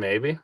Maybe.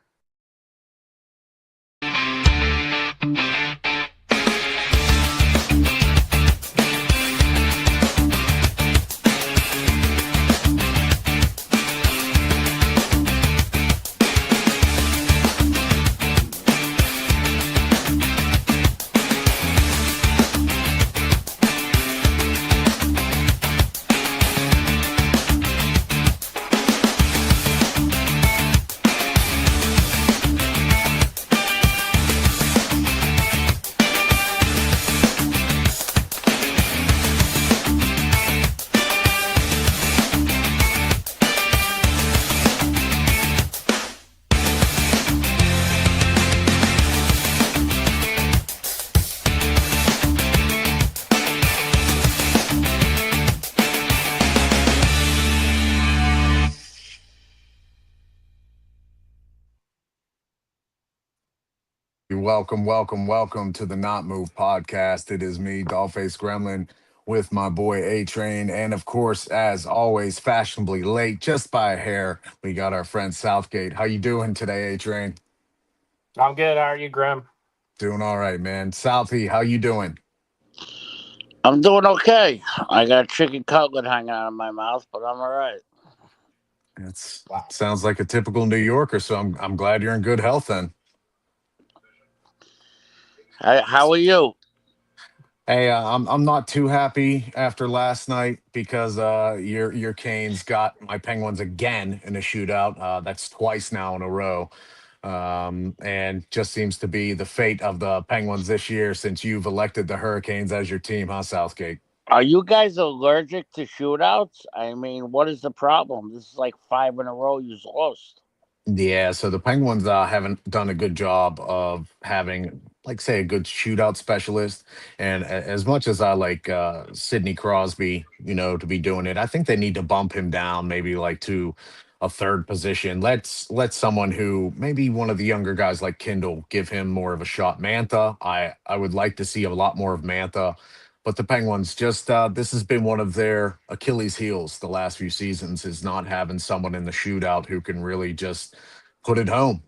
Welcome to the Not Move podcast. It is me, Dollface Gremlin, with my boy A Train, and of course, as always, fashionably late, just by a hair. We got our friend Southgate. How you doing today, A Train? I'm good. How are you, Graham? Doing all right, man. Southie, how you doing? I'm doing okay. I got a chicken cutlet hanging out of my mouth, but I'm all right. It sounds like a typical New Yorker, so I'm glad you're in good health then. How are you? Hey, I'm not too happy after last night because your Canes got my Penguins again in a shootout. That's twice now in a row, and just seems to be the fate of the Penguins this year since you've elected the Hurricanes as your team, huh, Southgate? Are you guys allergic to shootouts? I mean, what is the problem? This is like 5 in a row you've lost. Yeah, so the Penguins haven't done a good job of having, like, say, a good shootout specialist. And as much as I like Sidney Crosby, to be doing it, I think they need to bump him down, maybe like to a third position. Let someone who maybe one of the younger guys like Kindle give him more of a shot. Mantha, I would like to see a lot more of Mantha. But the Penguins just this has been one of their Achilles heels the last few seasons is not having someone in the shootout who can really just put it home.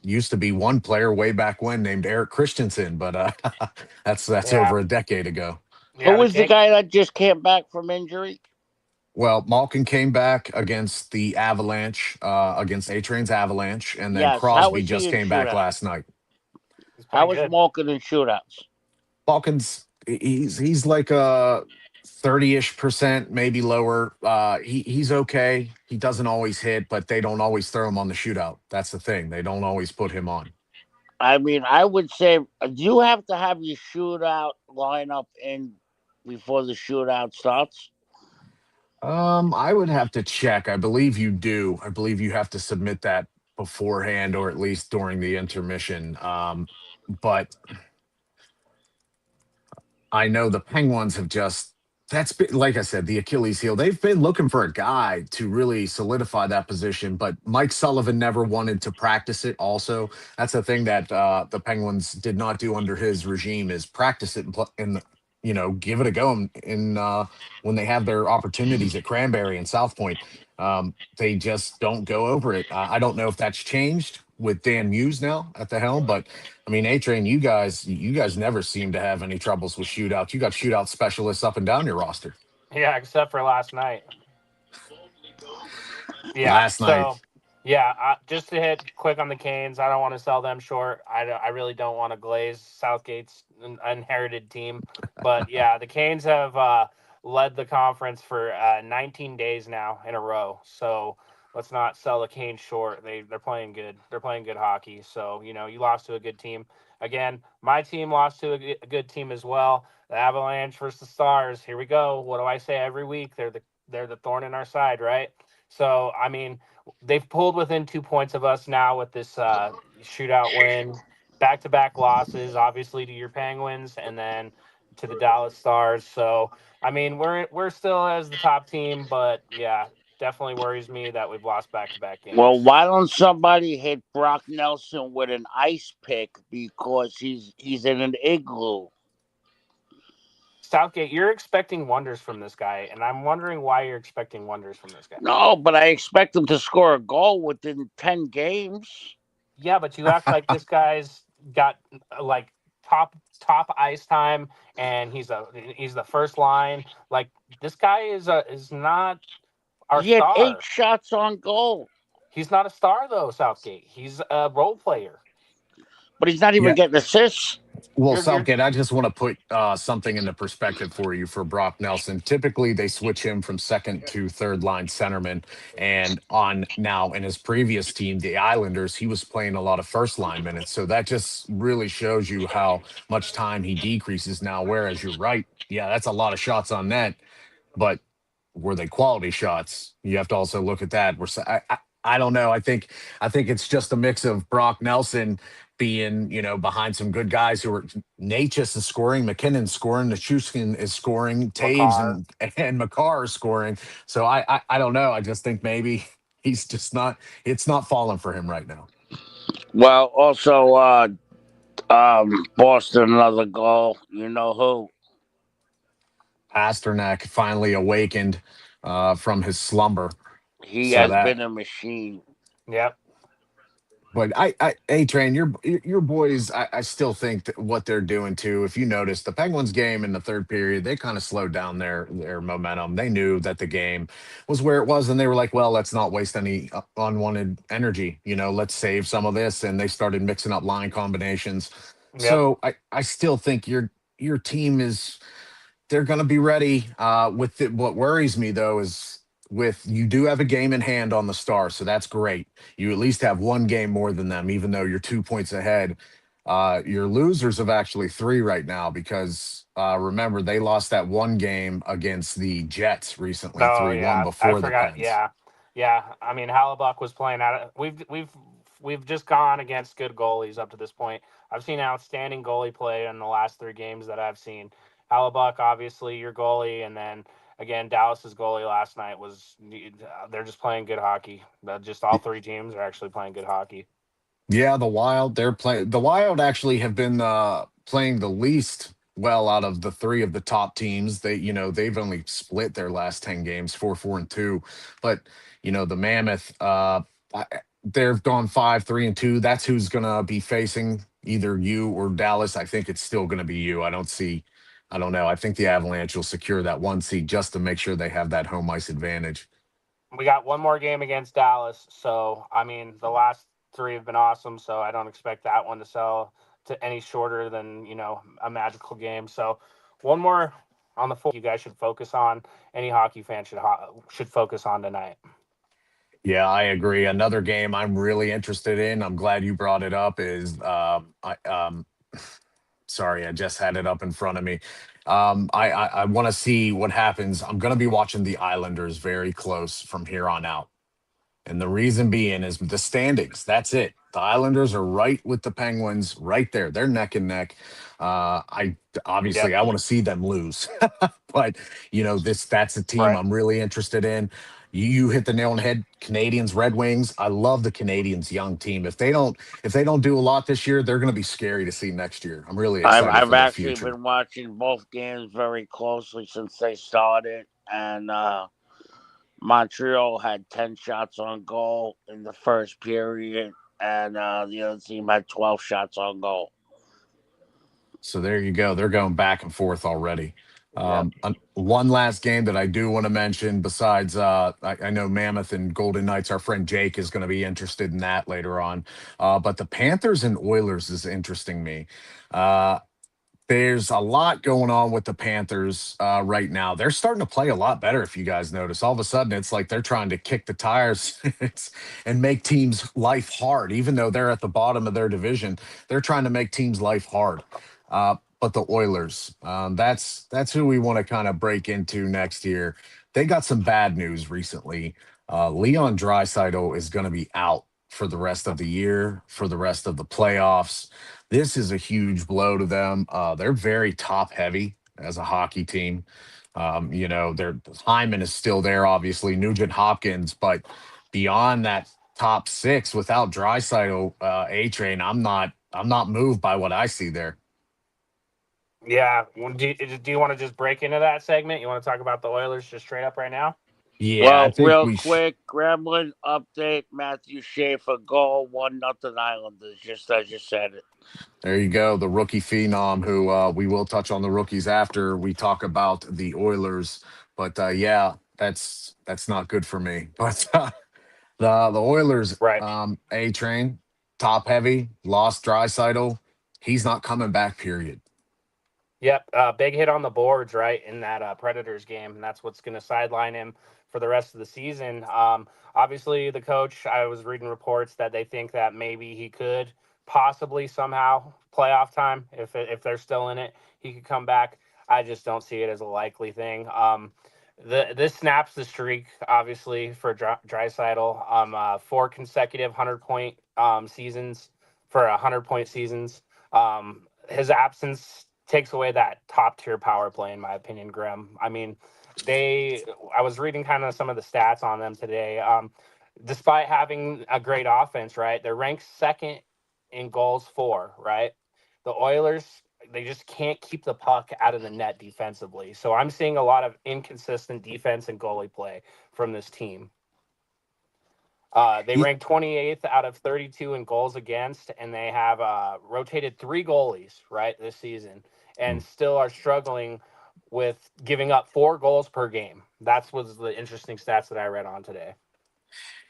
Used to be one player way back when named Eric Christensen, but that's Yeah. over a decade ago. Who Yeah. was the guy that just came back from injury? Well, Malkin came back against the Avalanche, against A Train's Avalanche, and then Yes. How Crosby was he just in came back shootouts? last night. How was Malkin in shootouts? Malkin's he's like a 30-ish%, maybe lower. He's okay. He doesn't always hit, but they don't always throw him on the shootout. That's the thing. They don't always put him on. I mean, I would say you have to have your shootout lineup in before the shootout starts. I would have to check. I believe you do. I believe you have to submit that beforehand or at least during the intermission. But I know the Penguins have just that's been, like I said, the Achilles heel. They've been looking for a guy to really solidify that position, but Mike Sullivan never wanted to practice it. Also, that's the thing that the Penguins did not do under his regime is practice it give it a go when they have their opportunities at Cranberry and South Point. They just don't go over it. I don't know if that's changed with Dan Muse now at the helm, but I mean, A Train, you guys never seem to have any troubles with shootouts. You got shootout specialists up and down your roster. Yeah, except for last night. Yeah. Last night. Yeah, just to hit quick on the Canes, I don't want to sell them short. I really don't want to glaze Southgate's inherited team. But yeah, the Canes have led the conference for 19 days now in a row. So let's not sell the Canes short. They're playing good. They're playing good hockey. So, you lost to a good team. Again, my team lost to a good team as well. The Avalanche versus the Stars. Here we go. What do I say every week? They're the thorn in our side, right? So, I mean, they've pulled within 2 points of us now with this shootout win. Back-to-back losses, obviously, to your Penguins and then to the Dallas Stars. So, I mean, we're still as the top team, but yeah, definitely worries me that we've lost back-to-back games. Well, why don't somebody hit Brock Nelson with an ice pick because he's in an igloo? Southgate, you're expecting wonders from this guy, and I'm wondering why you're expecting wonders from this guy. No, but I expect him to score a goal within 10 games. Yeah, but you act like this guy's got like top ice time, and he's the first line. Like this guy is not our He had 8 star. shots on goal, He's not a star though, Southgate. He's a role player. but he's not even Yeah. getting assists. Well, You're Southgate, I just want to put something into perspective for you for Brock Nelson. Typically, they switch him from second to third line centerman. And on now in his previous team, the Islanders, he was playing a lot of first line minutes. So that just really shows you how much time he decreases now. Whereas you're right. Yeah, that's a lot of shots on net. But were they quality shots? You have to also look at that. I don't know. I think it's just a mix of Brock Nelson being behind some good guys who are Natchez is scoring, McKinnon's scoring, Nichushkin is scoring, Taves Makar. and McCarr is scoring. So I don't know. I just think maybe he's just not. It's not falling for him right now. Well, also, Boston, another goal. You know who? Pasternak finally awakened from his slumber. He So has that been a machine. Yep. But A-Train, your boys, I still think that what they're doing too. If you notice, the Penguins game in the third period, they kind of slowed down their momentum. They knew that the game was where it was, and they were like, "Well, let's not waste any unwanted energy. Let's save some of this." And they started mixing up line combinations. Yep. So I still think your team is they're going to be ready. What worries me though is with you do have a game in hand on the Star, so that's great. You at least have one game more than them, even though you're 2 points ahead. Your losers have actually three right now because remember they lost that one game against the Jets recently, Oh 3-1 yeah, I before the forgot. Pens. Yeah, yeah. I mean, Hallebuck was playing out. We've just gone against good goalies up to this point. I've seen outstanding goalie play in the last three games that I've seen. Hallebuck, obviously, your goalie, and then again Dallas's goalie last night was. They're just playing good hockey. Just all three teams are actually playing good hockey. Yeah, the Wild, they're playing. The Wild actually have been playing the least well out of the three of the top teams. They've only split their last 10 games, 4-4-2. But, the Mammoth, they've gone 5-3-2. That's who's going to be facing either you or Dallas. I think it's still going to be you. I don't know. I think the Avalanche will secure that one seed just to make sure they have that home ice advantage. We got one more game against Dallas, so I mean the last three have been awesome. So I don't expect that one to sell to any shorter than a magical game. So one more on the full you guys should focus on. Any hockey fan should focus on tonight. Yeah, I agree. Another game I'm really interested in. I'm glad you brought it up. Is sorry, I just had it up in front of me. I want to see what happens. I'm going to be watching the Islanders very close from here on out. And the reason being is the standings. That's it. The Islanders are right with the Penguins, right there. They're neck and neck. I Yep. obviously I want to see them lose, but that's a team Right. I'm really interested in. You hit the nail on the head. Canadians, Red Wings. I love the Canadians' young team. If they don't do a lot this year, they're going to be scary to see next year. I'm really excited I've for their actually future. been watching both games very closely since they started, and Montreal had 10 shots on goal in the first period, and the other team had 12 shots on goal. So there you go. They're going back and forth already. Yep. One last game that I do want to mention, besides, I know Mammoth and Golden Knights, our friend Jake is going to be interested in that later on. But the Panthers and Oilers is interesting me. Uh, there's a lot going on with the Panthers right now. They're starting to play a lot better. If you guys notice, all of a sudden it's like they're trying to kick the tires and make teams' life hard. Even though they're at the bottom of their division, they're trying to make teams' life hard. But the Oilers, that's who we want to kind of break into next year. They got some bad news recently. Leon Draisaitl is going to be out for the rest of the year, for the rest of the playoffs. This is a huge blow to them. They're very top heavy as a hockey team. Their Hyman is still there, obviously, Nugent Hopkins, but beyond that top six without Draisaitl, A Train, I'm not moved by what I see there. Yeah. Do you want to just break into that segment? You want to talk about the Oilers just straight up right now? Yeah, I Well, think real we. quick, Gremlin update: Matthew Schaefer goal, 1-0 Islanders. Just as you said it. There you go, the rookie phenom. Who we will touch on the rookies after we talk about the Oilers. But yeah, that's not good for me. But the Oilers, Right. A train, top heavy, lost Drysidle. He's not coming back. Period. Yep, big hit on the boards, right, in that Predators game, and that's what's going to sideline him for the rest of the season. Obviously, the coach, I was reading reports that they think that maybe he could possibly somehow playoff time if they're still in it, he could come back. I just don't see it as a likely thing. This snaps the streak, obviously, for Draisaitl. 4 consecutive 100-point seasons for 100-point seasons. His absence takes away that top tier power play, in my opinion, Graham. I mean, I was reading kind of some of the stats on them today. Despite having a great offense, right? They're ranked second in goals for, right? The Oilers, they just can't keep the puck out of the net defensively. So I'm seeing a lot of inconsistent defense and goalie play from this team. They He, rank 28th out of 32 in goals against, and they have rotated 3 goalies right this season, and still are struggling with giving up 4 goals per game. That's was the interesting stats that I read on today.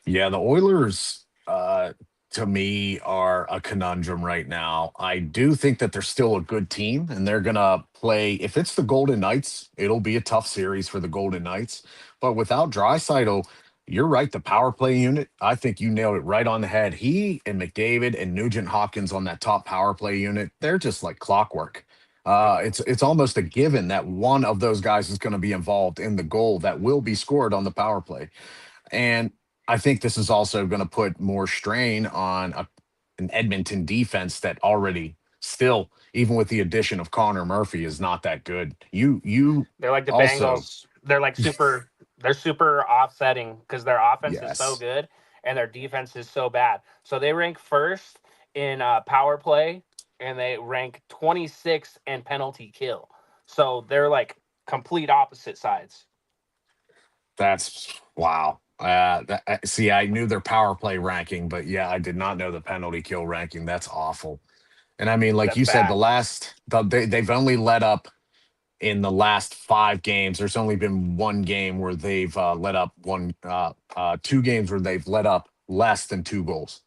yeah, the Oilers, to me, are a conundrum right now. I do think that they're still a good team, and they're gonna play. If it's the Golden Knights, it'll be a tough series for the Golden Knights. But without Draisaitl, you're right. The power play unit, I think you nailed it right on the head. He and McDavid and Nugent Hopkins on that top power play unit, they're just like clockwork. It's almost a given that one of those guys is going to be involved in the goal that will be scored on the power play. And I think this is also going to put more strain on an Edmonton defense that already still, even with the addition of Connor Murphy, is not that good. You They're like the also, Bengals. They're like super. They're super offsetting because their offense is so yes, good and their defense is so bad. So they rank first in power play, and they rank 26th in penalty kill. So they're like complete opposite sides. that's wow. See, I knew their power play ranking, but yeah, I did not know the penalty kill ranking. That's awful. And I mean, like That's you said, bad. they've only let up in the last 5 games. There's only been one game where they've let up 2 games where they've let up less than 2 goals.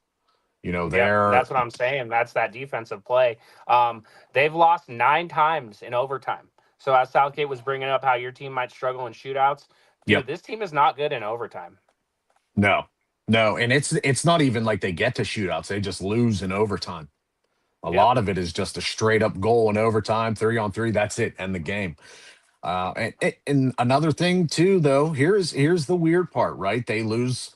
Yep, They're that's what I'm saying. That's that defensive play. They've lost 9 times in overtime. So as Southgate was bringing up how your team might struggle in shootouts, dude, yep, this team is not good in overtime. no, no, and it's not even like they get to shootouts; they just lose in overtime. A Yep. lot of it is just a straight up goal in overtime, 3-on-3. That's it, end the game. And another thing too, though, here's the weird part, right? They lose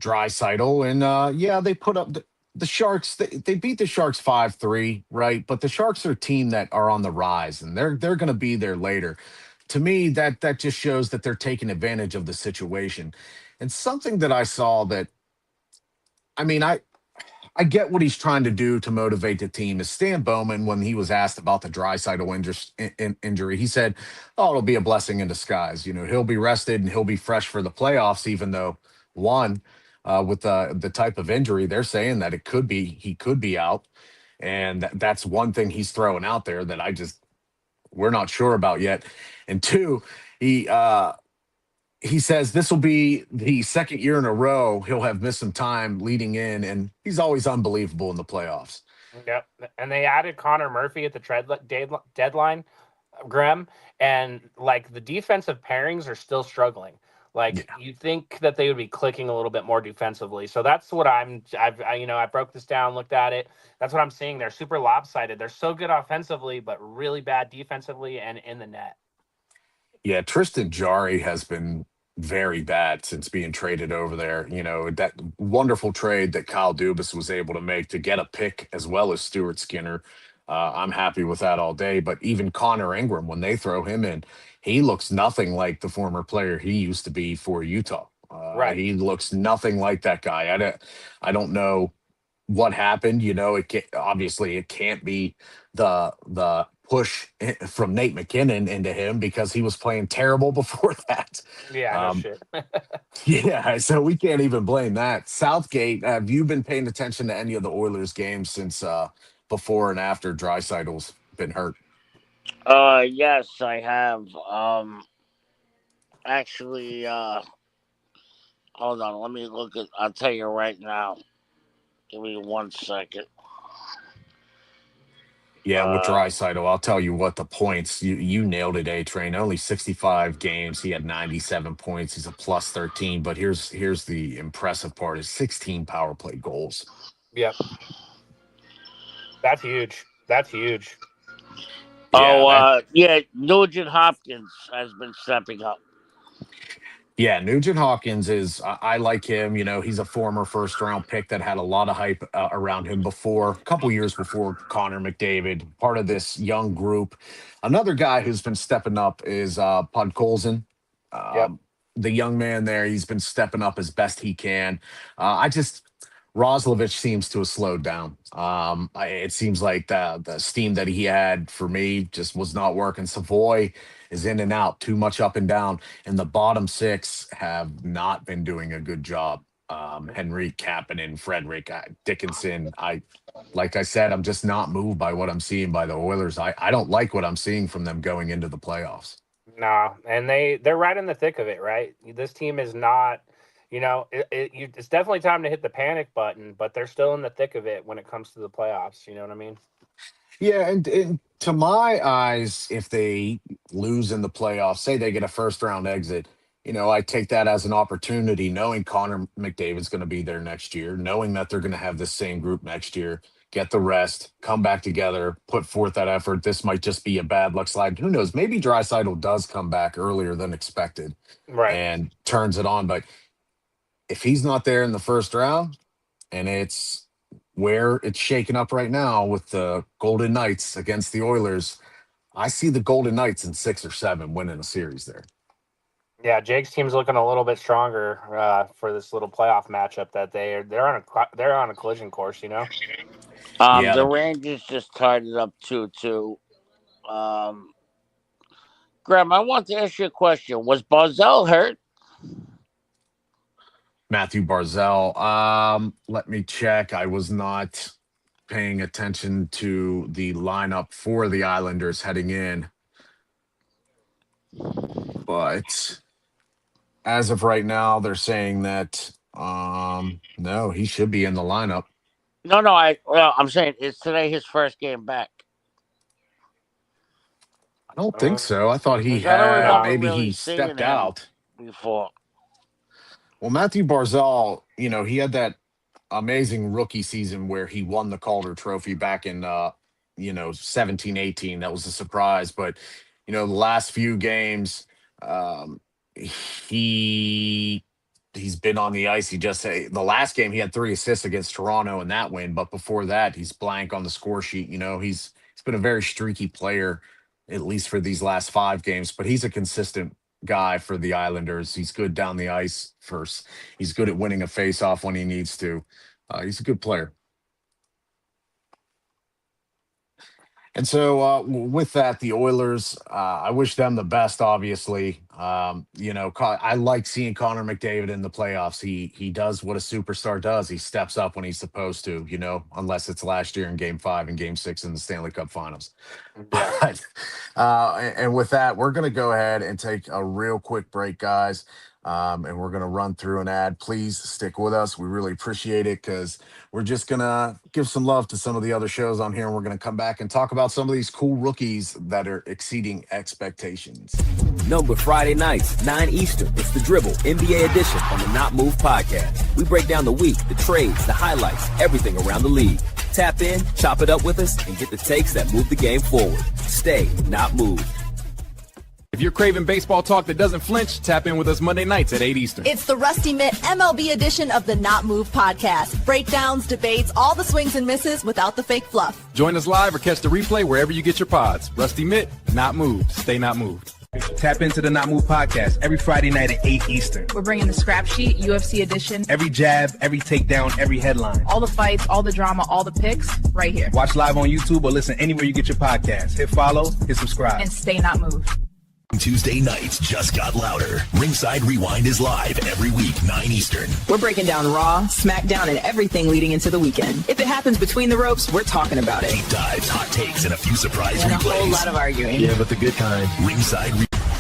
Drysidle, and yeah, they put up the Sharks. They beat the Sharks 5-3, right? But the Sharks are a team that are on the rise, and they're going to be there later. To me, that just shows that they're taking advantage of the situation. And something that I saw that, I mean, I get what he's trying to do to motivate the team. Is Stan Bowman, when he was asked about the injury, he said, "Oh, it'll be a blessing in disguise. He'll be rested and he'll be fresh for the playoffs." Even though one, with the type of injury, they're saying that he could be out, and that's one thing he's throwing out there that we're not sure about yet. And two, he he says this will be the second year in a row he'll have missed some time leading in, and he's always unbelievable in the playoffs. Yep. And they added Connor Murphy at the deadline, Graham, and like the defensive pairings are still struggling. Like Yeah. you think that they would be clicking a little bit more defensively. So that's what I broke this down, looked at it. That's what I'm seeing. They're super lopsided. They're so good offensively, but really bad defensively and in the net. Yeah, Tristan Jari has been very bad since being traded over there. That wonderful trade that Kyle Dubas was able to make to get a pick as well as Stuart Skinner. I'm happy with that all day. But even Connor Ingram, when they throw him in, he looks nothing like the former player he used to be for Utah. Right. He looks nothing like that guy. I don't know what happened. Obviously it can't be the push from Nate McKinnon into him because he was playing terrible before that. Yeah, no shit. Yeah, so we can't even blame that. Southgate, have you been paying attention to any of the Oilers games since before and after Draisaitl's been hurt? Yes, I have. Actually, hold on. Let me look at. I'll tell you right now. Give me 1 second. Yeah, with Draisaitl, I'll tell you what, the points, you nailed it, A-Train. Only 65 games. He had 97 points. He's a plus 13. But here's the impressive part is 16 power play goals. Yep. That's huge. That's huge. Yeah, Nugent Hopkins has been stepping up. Yeah, Nugent Hopkins I like him. You know, he's a former first-round pick that had a lot of hype around him before, a couple years before Connor McDavid, part of this young group. Another guy who's been stepping up is Podkolzin. Yep. The young man there, he's been stepping up as best he can. Roslovich seems to have slowed down. It seems like the steam that he had for me just was not working. Savoy is in and out, too much up and down, and the bottom six have not been doing a good job. Henry, Kapanen, Frederick, Dickinson. Like I said, I'm just not moved by what I'm seeing by the Oilers. I don't like what I'm seeing from them going into the playoffs. No, and they're right in the thick of it, right? This team is not, it's definitely time to hit the panic button, but they're still in the thick of it when it comes to the playoffs. You know what I mean? Yeah, and to my eyes, if they lose in the playoffs, say they get a first-round exit, I take that as an opportunity, knowing Connor McDavid's going to be there next year, knowing that they're going to have the same group next year, get the rest, come back together, put forth that effort. This might just be a bad luck slide. Who knows? Maybe Draisaitl does come back earlier than expected, right, and turns it on. But if he's not there in the first round, and it's where it's shaken up right now with the Golden Knights against the Oilers, I see the Golden Knights in 6 or 7 winning a series there. Yeah, Jake's team's looking a little bit stronger for this little playoff matchup that they're on a collision course. The Rangers just tied it up 2-2. Graham, I want to ask you a question. Was Barzal hurt? Matthew Barzal. Let me check. I was not paying attention to the lineup for the Islanders heading in. But as of right now, they're saying that no, he should be in the lineup. No, I'm saying it's today his first game back. I don't think so. I thought he had maybe he stepped out before. Well, Matthew Barzal, he had that amazing rookie season where he won the Calder Trophy back in 17-18. That was a surprise, but the last few games, he's been on the ice. The last game he had 3 assists against Toronto in that win, but before that, he's blank on the score sheet. He's been a very streaky player, at least for these last 5 games, but he's a consistent guy for the Islanders. He's good down the ice first. He's good at winning a face-off when he needs to. He's a good player. And so with that, the Oilers, I wish them the best, obviously. I like seeing Connor McDavid in the playoffs. He does what a superstar does. He steps up when he's supposed to, unless it's last year in Game 5 and Game 6 in the Stanley Cup Finals. But, and with that, we're going to go ahead and take a real quick break, guys. And we're going to run through an ad. Please stick with us. We really appreciate it because we're just going to give some love to some of the other shows on here. And we're going to come back and talk about some of these cool rookies that are exceeding expectations. No, but Friday nights, 9 Eastern, it's the Dribble NBA edition on the Not Move podcast. We break down the week, the trades, the highlights, everything around the league. Tap in, chop it up with us, and get the takes that move the game forward. Stay not moved. If you're craving baseball talk that doesn't flinch, tap in with us Monday nights at 8 Eastern. It's the Rusty Mitt MLB edition of the Not Move podcast. Breakdowns, debates, all the swings and misses without the fake fluff. Join us live or catch the replay wherever you get your pods. Rusty Mitt, Not Moved. Stay not moved. Tap into the Not Move podcast every Friday night at 8 Eastern. We're bringing the scrap sheet, UFC edition. Every jab, every takedown, every headline. All the fights, all the drama, all the picks, right here. Watch live on YouTube or listen anywhere you get your podcasts. Hit follow, hit subscribe. And stay not moved. Tuesday nights just got louder. Ringside Rewind is live every week, 9 Eastern. We're breaking down Raw, SmackDown, and everything leading into the weekend. If it happens between the ropes, we're talking about it. Deep dives, hot takes, and a few surprise And replays. a whole lot of arguing. Yeah, but the good kind. Ringside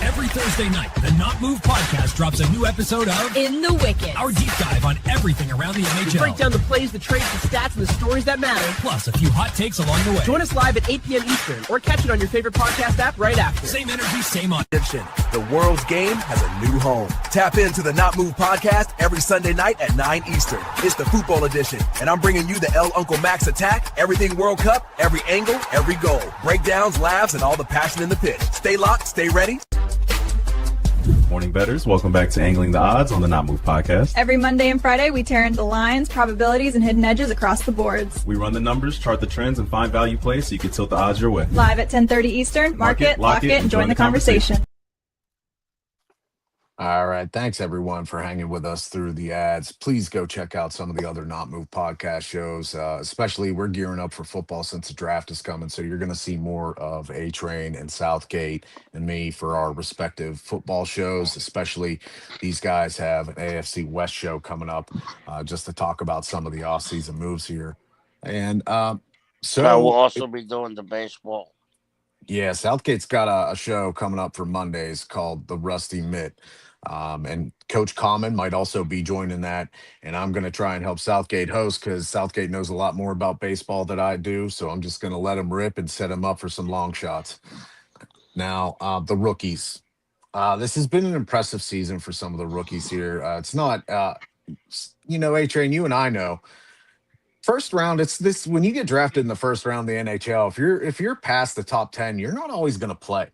Every Thursday night, the Not Move podcast drops a new episode of In the Wickets. our deep dive on everything around the NHL. We break down the plays, the trades, the stats, and the stories that matter. Plus a few hot takes along the way. Join us live at 8 p.m. Eastern or catch it on your favorite podcast app right after. Same energy, same on. The world's game has a new home. Tap into the Not Move podcast every Sunday night at 9 Eastern. It's the football edition, and I'm bringing you the El Uncle Max attack, everything World Cup, every angle, every goal. Breakdowns, laughs, and all the passion in the pitch. Stay locked, stay ready. Morning bettors, welcome back to Angling the Odds on the Not Move podcast. Every Monday and Friday, we tear into lines, probabilities, and hidden edges across the boards. We run the numbers, chart the trends, and find value plays so you can tilt the odds your way. Live at 10:30 Eastern. Mark it, lock it, and join the conversation. All right. Thanks, everyone, for hanging with us through the ads. Please go check out some of the other Not Move podcast shows. Especially, we're gearing up for football since the draft is coming. So you're going to see more of A-Train and Southgate and me for our respective football shows. Especially, these guys have an AFC West show coming up just to talk about some of the offseason moves here. And so we'll also be doing the baseball. Yeah, Southgate's got a show coming up for Mondays called The Rusty Mitt. And Coach Common might also be joining that. And I'm going to try and help Southgate host because Southgate knows a lot more about baseball than I do. So I'm just going to let him rip and set him up for some long shots. Now, the rookies. This has been an impressive season for some of the rookies here. It's not, A-Train, you and I know. First round, it's this when you get drafted in the first round of the NHL, if you're past the top 10, you're not always going to play.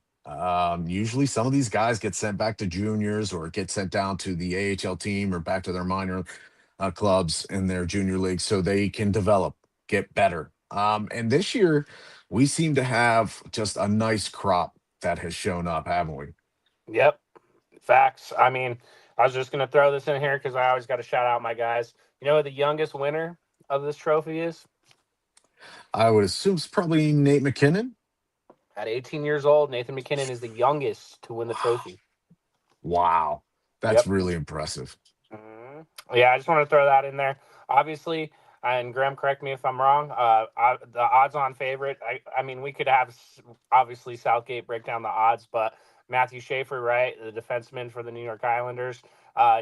Usually some of these guys get sent back to juniors or get sent down to the AHL team or back to their minor clubs in their junior league so they can develop, get better. And this year we seem to have just a nice crop that has shown up, haven't we? Yep. Facts. I mean, I was just going to throw this in here because I always got to shout out my guys. You know who the youngest winner of this trophy is? I would assume it's probably Nate McKinnon. At 18 years old, Nathan McKinnon is the youngest to win the trophy. Wow. That's really impressive. Mm-hmm. Yeah, I just want to throw that in there. Obviously, and Graham, correct me if I'm wrong, the odds-on favorite, I mean, we could have, obviously, Southgate break down the odds, but Matthew Schaefer, right, the defenseman for the New York Islanders,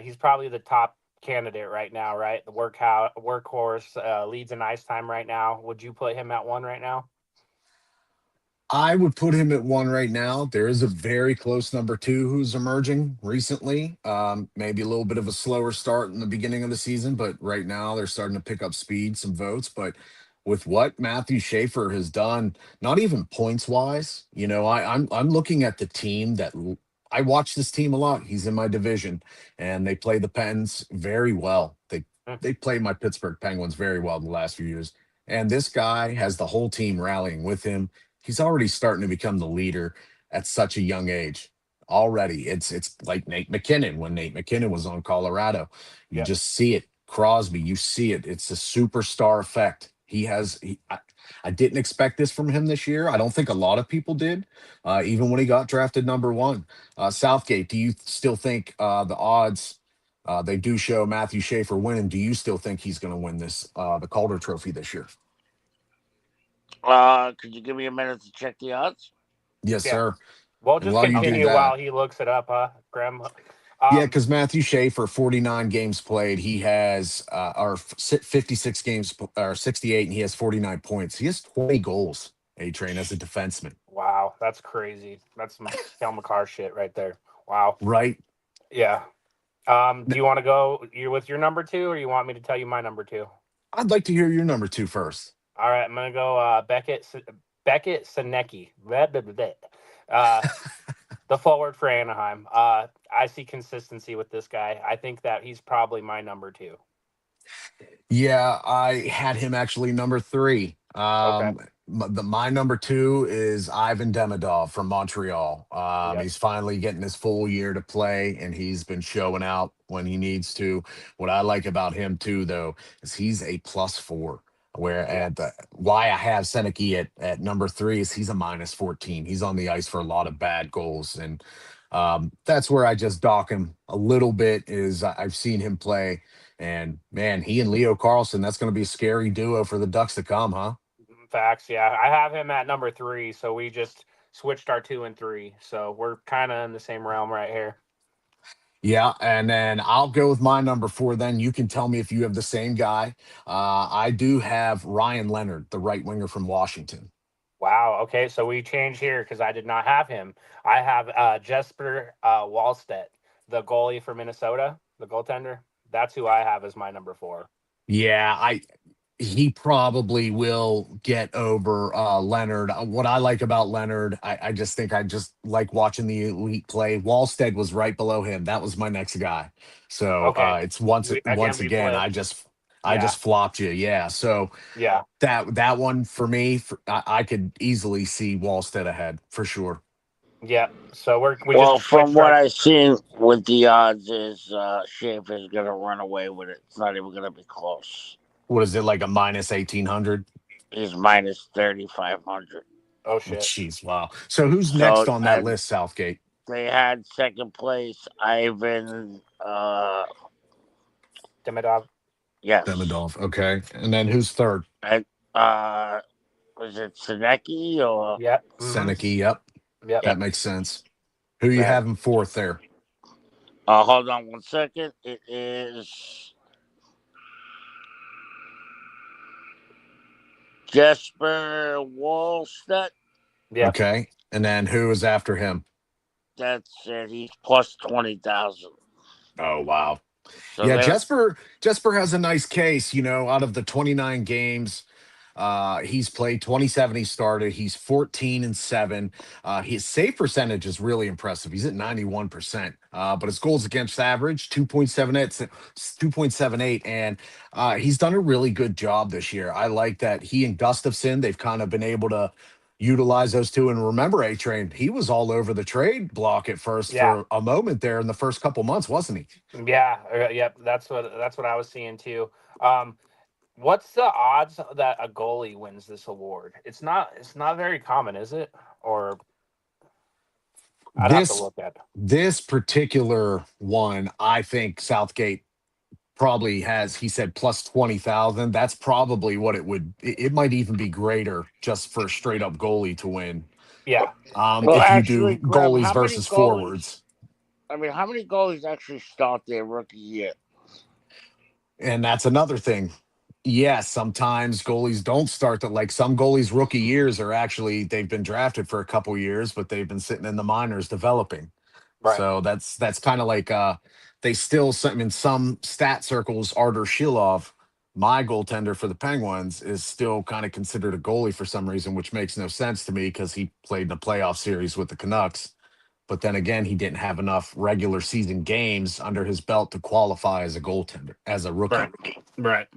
he's probably the top candidate right now, right? The workhorse, leads in ice time right now. Would you put him at 1 right now? I would put him at 1 right now. There is a very close number 2 who's emerging recently. Maybe a little bit of a slower start in the beginning of the season, but right now they're starting to pick up speed, some votes. But with what Matthew Schaefer has done, not even points wise, I'm looking at the team that I watch this team a lot. He's in my division, and they play the Pens very well. They play my Pittsburgh Penguins very well in the last few years. And this guy has the whole team rallying with him. He's already starting to become the leader at such a young age. Already, it's like Nate McKinnon when Nate McKinnon was on Colorado. You just see it. Crosby, you see it. It's a superstar effect. I didn't expect this from him this year. I don't think a lot of people did, even when he got drafted number 1. Southgate, do you still think the odds they do show Matthew Schaefer winning? Do you still think he's going to win this the Calder Trophy this year? Could you give me a minute to check the odds? Yes, sir. Well, just continue while he looks it up, Graham. Because Matthew Schaefer, 49 games played. He has 56 games or 68, and he has 49 points. He has 20 goals, A-Train, as a defenseman. Wow, that's crazy. That's some Kel McCarr shit right there. Wow. Right? Yeah. Do you want to go with your number 2, or you want me to tell you my number 2? I'd like to hear your number 2 first. All right, I'm going to go Beckett Sinecki. The forward for Anaheim. I see consistency with this guy. I think that he's probably my number 2. Yeah, I had him actually number 3. Okay. My number 2 is Ivan Demidov from Montreal. He's finally getting his full year to play, and he's been showing out when he needs to. What I like about him too, though, is he's a +4. Where why I have Seneke at number 3 is he's a -14. He's on the ice for a lot of bad goals, and that's where I just dock him a little bit. I've seen him play, and man, he and Leo Carlson, that's going to be a scary duo for the Ducks to come, huh? Facts, yeah. I have him at number 3, so we just switched our 2 and 3. So we're kind of in the same realm right here. Yeah, and then I'll go with my number 4. Then you can tell me if you have the same guy. I do have Ryan Leonard, the right winger from Washington. Wow. Okay, so we changed here because I did not have him. I have Jesper Wallstedt, the goalie for Minnesota, the goaltender. That's who I have as my number 4. Yeah, he probably will get over Leonard. What I like about Leonard, I just think I just like watching the elite play. Wallstead was right below him. That was my next guy. So it's once again, I just flopped you. Yeah. So yeah, that one for me, I could easily see Wallstead ahead for sure. Yeah. So from what I've seen with the odds is Schaefer's gonna run away with it. It's not even gonna be close. What is it, like a -1800? He's minus 3,500. Oh shit! Jeez, wow. So who's next on that list, Southgate? They had second place Ivan Demidov. Yes, Demidov. Okay, and then who's third? And was it Seneke or? Yep. Seneke. Yep. Yep. That makes sense. Who you having fourth there? Hold on 1 second. It is Jesper Wallstedt. Yeah. Okay. And then who is after him? That's it. He's plus 20,000. Oh, wow. So yeah, Jesper has a nice case, out of the 29 games. He's played 27. He started. He's 14-7. His save percentage is really impressive. He's at 91%. But his goals against average 2.78, and he's done a really good job this year. I like that he and Gustafsson, they've kind of been able to utilize those two. And remember, A-Train, he was all over the trade block at first for a moment there in the first couple months, wasn't he? Yeah. Yep. That's what I was seeing too. What's the odds that a goalie wins this award? It's not very common, is it? Or I'd have to look at this particular one. I think Southgate probably has. He said plus 20,000. That's probably what it would. It might even be greater just for a straight up goalie to win. Yeah. If you do goalies versus forwards. I mean, how many goalies actually start their rookie year? And that's another thing. Yes, sometimes goalies don't start that. Like some goalies' rookie years are actually they've been drafted for a couple years, but they've been sitting in the minors developing. Right. So that's kind of like they still in some stat circles. Artur Shilov, my goaltender for the Penguins, is still kind of considered a goalie for some reason, which makes no sense to me because he played in a playoff series with the Canucks. But then again, he didn't have enough regular season games under his belt to qualify as a goaltender, as a rookie. Right.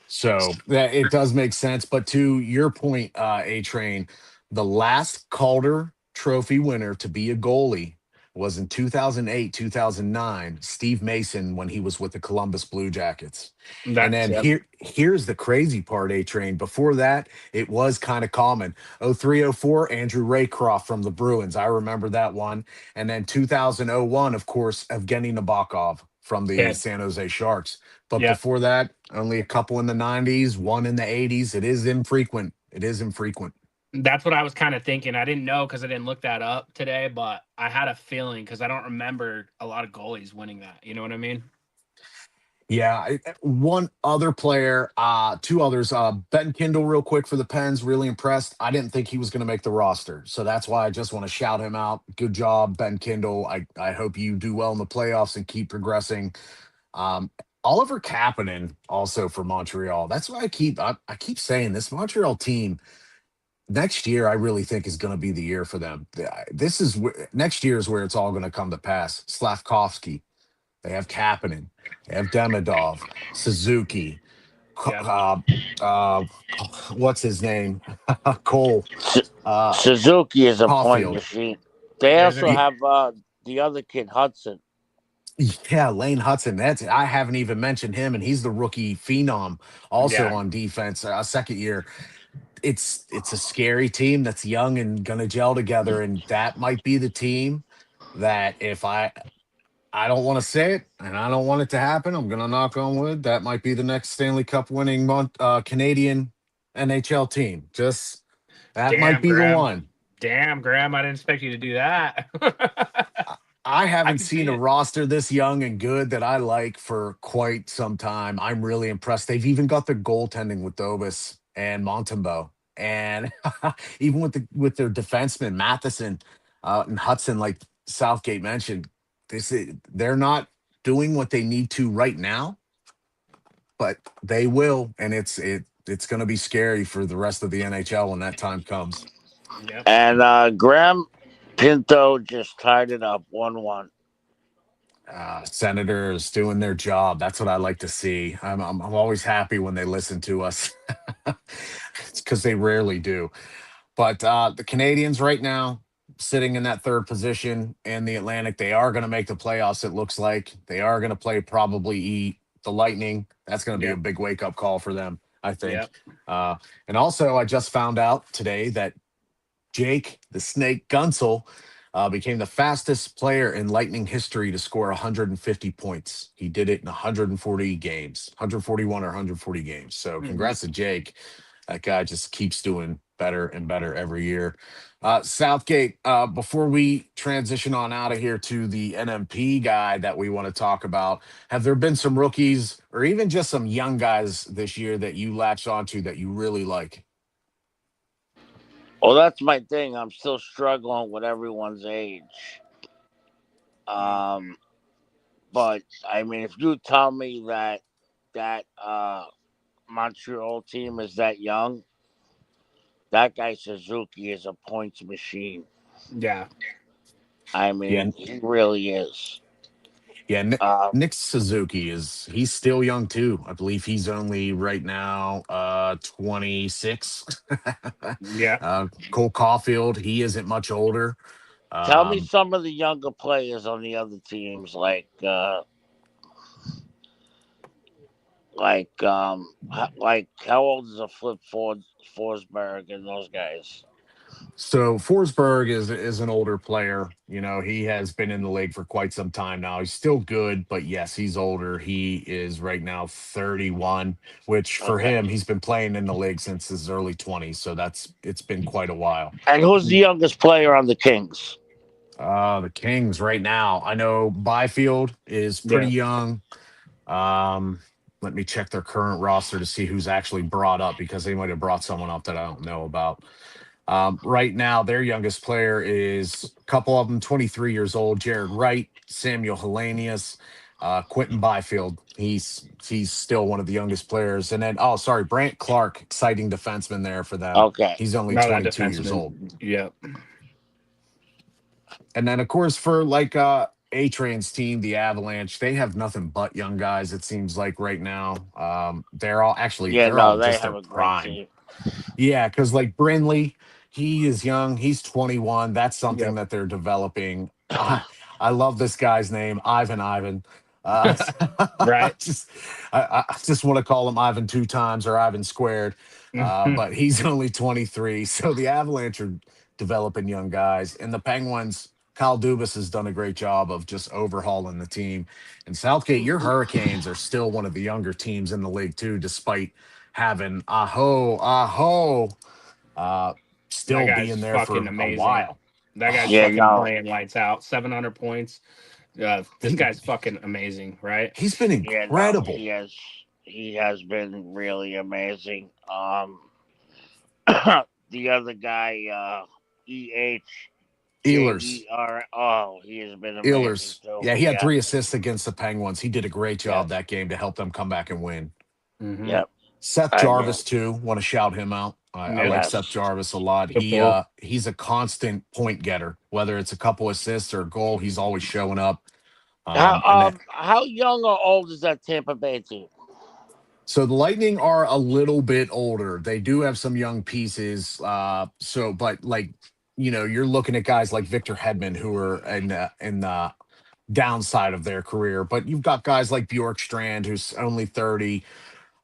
So it does make sense. But to your point, A-Train, the last Calder Trophy winner to be a goalie was in 2008, 2009, Steve Mason, when he was with the Columbus Blue Jackets. And then here's the crazy part, A-Train. Before that, it was kind of common. 03, 04, Andrew Raycroft from the Bruins. I remember that one. And then 2001, of course, Evgeny Nabokov from the San Jose Sharks. But before that, only a couple in the 90s, one in the 80s. It is infrequent. That's what I was kind of thinking. I didn't know because I didn't look that up today, but I had a feeling because I don't remember a lot of goalies winning that. You know what I mean? Yeah. One other player, two others. Ben Kindle, real quick for the Pens, really impressed. I didn't think he was going to make the roster. So that's why I just want to shout him out. Good job, Ben Kindle. I hope you do well in the playoffs and keep progressing. Oliver Kapanen also for Montreal. That's why I keep saying this Montreal team next year, I really think is going to be the year for them. Next year is where it's all going to come to pass. Slavkovsky, they have Kapanen, they have Demidov, Suzuki, uh, what's his name? Cole. Suzuki is a point Caulfield. machine. They There's also a have the other kid, Hudson. Yeah, Lane Hudson. I haven't even mentioned him, and he's the rookie phenom, also yeah. on defense, second year. It's a scary team that's young and gonna gel together, and that might be the team that if I don't want to say it, and I don't want it to happen. I'm gonna knock on wood. That might be the next Stanley Cup winning Canadian NHL team. Just that might Damn, be the Graham. one. Damn, Graham. I didn't expect you to do that. I I haven't can see seen a it. roster this young and good that I like for quite some time. I'm really impressed. They've even got the goaltending with Dobis and Montembeau, and even with their defenseman Matheson and Hudson, like Southgate mentioned, they're not doing what they need to right now, but they will, and it's going to be scary for the rest of the NHL when that time comes. Yep. And Graham Pinto just tied it up 1-1. Senators doing their job. That's what I like to see. I'm always happy when they listen to us. It's because they rarely do. But the Canadians right now sitting in that third position in the Atlantic, they are going to make the playoffs. It looks like they are going to play probably the Lightning. That's going to be a Yep. big wake up call for them, I think. Yep. And also, I just found out today that Jake the Snake Gunsel became the fastest player in Lightning history to score 150 points. He did it in 140 games, 141 or 140 games. So congrats to Jake. That guy just keeps doing better and better every year. Southgate, before we transition on out of here to the NMP guy that we want to talk about, have there been some rookies or even just some young guys this year that you latched onto that you really like? Well, that's my thing. I'm still struggling with everyone's age. But I mean, if you tell me that Montreal team is that young, that guy Suzuki is a points machine. Yeah. I mean, he really is. Yeah, Nick Suzuki he's still young too. I believe he's only right now 26. Yeah. Cole Caulfield, he isn't much older. Tell me some of the younger players on the other teams, like how old is a Flip Forsberg and those guys? So Forsberg is an older player. You know, he has been in the league for quite some time now. He's still good, but yes, he's older. He is right now 31, which for him, he's been playing in the league since his early 20s. So it's been quite a while. And who's the youngest player on the Kings? The Kings right now. I know Byfield is pretty young. Let me check their current roster to see who's actually brought up because they might have brought someone up that I don't know about. Right now, their youngest player is a couple of them, 23 years old, Jared Wright, Samuel Hellenius, Quentin Byfield. He's still one of the youngest players. And then, Brant Clark, exciting defenseman there for them. Okay. He's only 22 years old. Yep. And then, of course, for like A-Train's team, the Avalanche, they have nothing but young guys, it seems like right now. They're all actually they all just have their a great prime. team. Yeah, because like Brindley, he is young. He's 21. That's something that they're developing. I love this guy's name, Ivan. Right. I just want to call him Ivan 2 times or Ivan squared. But he's only 23. So the Avalanche are developing young guys. And the Penguins, Kyle Dubas has done a great job of just overhauling the team. And Southgate, your Hurricanes are still one of the younger teams in the league too, despite having still being there for a while. That guy's fucking playing lights out. 700 points. This guy's fucking amazing, right? He's been incredible. He has been really amazing. The other guy, Ehlers. He has been amazing Ehlers. too. Yeah, he had 3 assists against the Penguins. He did a great job that game to help them come back and win. Mm-hmm. Yep. Seth Jarvis too. Want to shout him out. I like Seth Jarvis a lot. He's a constant point getter. Whether it's a couple assists or a goal, he's always showing up. How young or old is that Tampa Bay team? So the Lightning are a little bit older. They do have some young pieces. But like, you're looking at guys like Victor Hedman who are in the downside of their career. But you've got guys like Bjorkstrand who's only 30,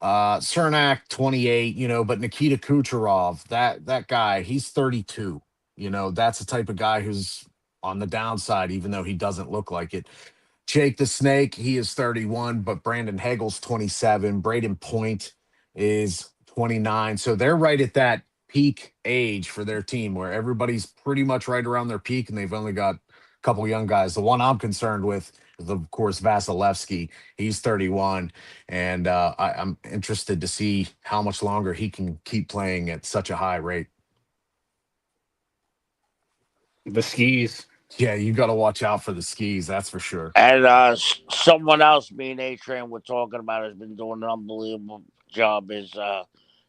Cernak 28. But Nikita Kucherov, that guy, he's 32. That's the type of guy who's on the downside, even though he doesn't look like it. Jake the Snake, he is 31, but Brandon Hagel's 27. Braden Point is 29. So they're right at that peak age for their team where everybody's pretty much right around their peak, and they've only got a couple young guys. The one I'm concerned with is, of course, Vasilevsky. He's 31, and I'm interested to see how much longer he can keep playing at such a high rate. The skis. Yeah, you got to watch out for the skis, that's for sure. And someone else me and A-Train were talking about has been doing an unbelievable job is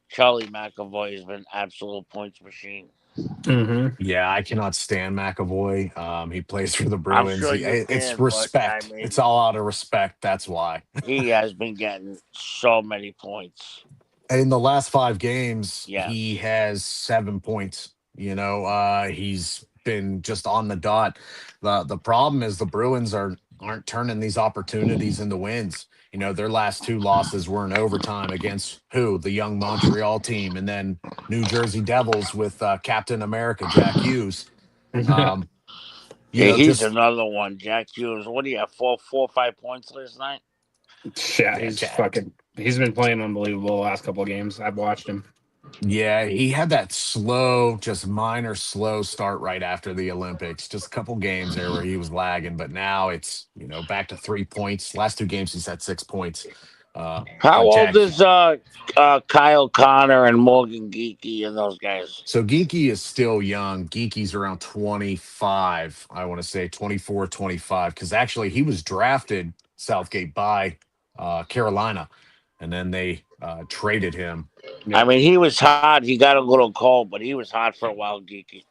Charlie McAvoy has been an absolute points machine. Mm-hmm. Yeah, I cannot stand McAvoy. He plays for the I'm Bruins. sure you It's can, respect. but I mean, It's all out of respect. That's why. he has been getting so many points. In the last 5 games, Yes. he has 7 points. He's been just on the dot. The problem is the Bruins aren't turning these opportunities into wins. Their last 2 losses were in overtime against who? The young Montreal team, and then New Jersey Devils with Captain America Jack Hughes. He's another one. Jack Hughes. What do you have? 4 or 5 points last night? Yeah, he's been playing unbelievable the last couple of games. I've watched him. Yeah, he had that just minor slow start right after the Olympics. Just a couple games there where he was lagging, but now it's back to 3 points. Last 2 games he's had 6 points. How old is Kyle Connor and Morgan Geekie and those guys? So Geekie is still young. Geekie's around 25, I want to say 24, 25, because actually he was drafted Southgate by Carolina, and then they traded him. I mean, he was hot. He got a little cold, but he was hot for a while, Geekie.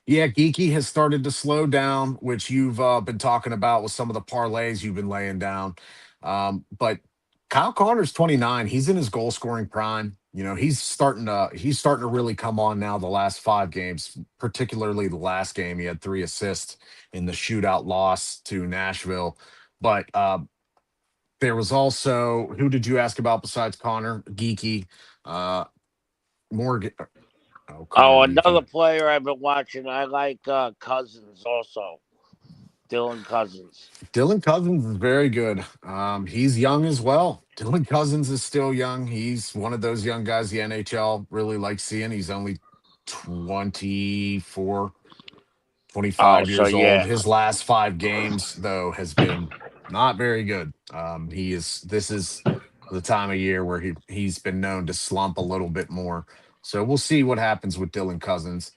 Yeah, Geekie has started to slow down, which you've been talking about with some of the parlays you've been laying down. But Kyle Connor's 29. He's in his goal scoring prime. He's starting to really come on now the last 5 games, particularly the last game. He had 3 assists in the shootout loss to Nashville. But there was also, who did you ask about besides Connor? Geekie, Morgan. Another player I've been watching. I like Cousins also. Dylan Cousins. Dylan Cousins is very good. He's young as well. Dylan Cousins is still young. He's one of those young guys the NHL really likes seeing. He's only 24, 25 years old. His last 5 games, though, has been not very good. This is the time of year where he's been known to slump a little bit more. So we'll see what happens with Dylan Cousins.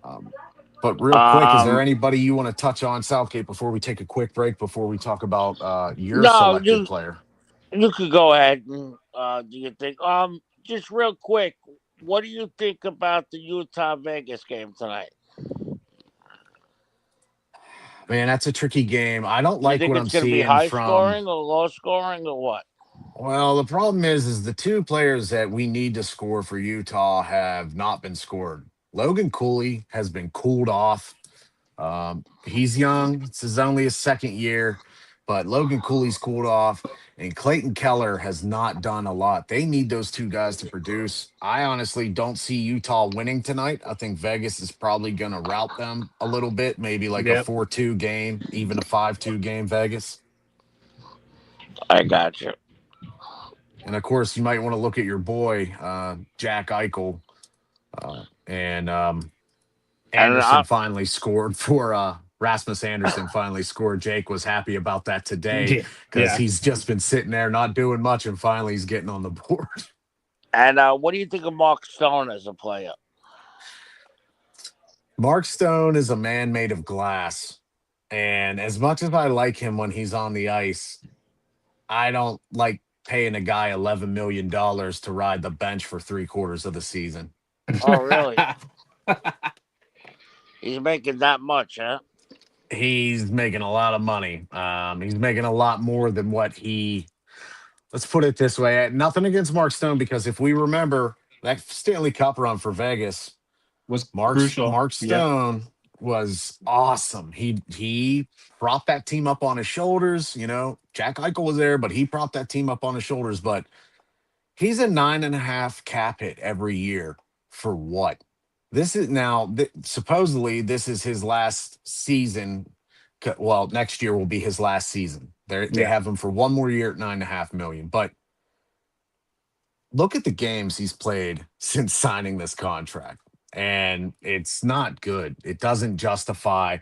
But real quick, is there anybody you want to touch on, Southgate, before we take a quick break, before we talk about your selected player? You could go ahead. And, do you think? Just real quick, what do you think about the Utah-Vegas game tonight? Man, that's a tricky game. I don't like what I'm seeing from. Be high scoring or low scoring or what? Well, the problem is the 2 players that we need to score for Utah have not been scored. Logan Cooley has been cooled off. He's young. This is only his 2nd year, but Logan Cooley's cooled off, and Clayton Keller has not done a lot. They need those 2 guys to produce. I honestly don't see Utah winning tonight. I think Vegas is probably going to rout them a little bit, maybe like a 4-2 game, even a 5-2 game, Vegas. I got you. And, of course, you might want to look at your boy, Jack Eichel. And Anderson finally scored for Rasmus Anderson finally scored. Jake was happy about that today because he's just been sitting there not doing much, and finally he's getting on the board. And what do you think of Mark Stone as a player? Mark Stone is a man made of glass. And as much as I like him when he's on the ice, I don't like paying a guy $11 million to ride the bench for 3/4 of the season. Oh, really? He's making that much, huh? He's making a lot of money. He's making a lot more than what he let's put it this way. Nothing against Mark Stone, because if we remember that Stanley Cup run for Vegas, Was Mark crucial. Yep. Stone was awesome. He propped that team up on his shoulders. You know, Jack Eichel was there, but he propped that team up on his shoulders. But he's a 9.5 cap hit every year for what? This is now supposedly this is his last season. Well, next year will be his last season. They have him for one more year at 9.5 million. But look at the games he's played since signing this contract, and it's not good. It doesn't justify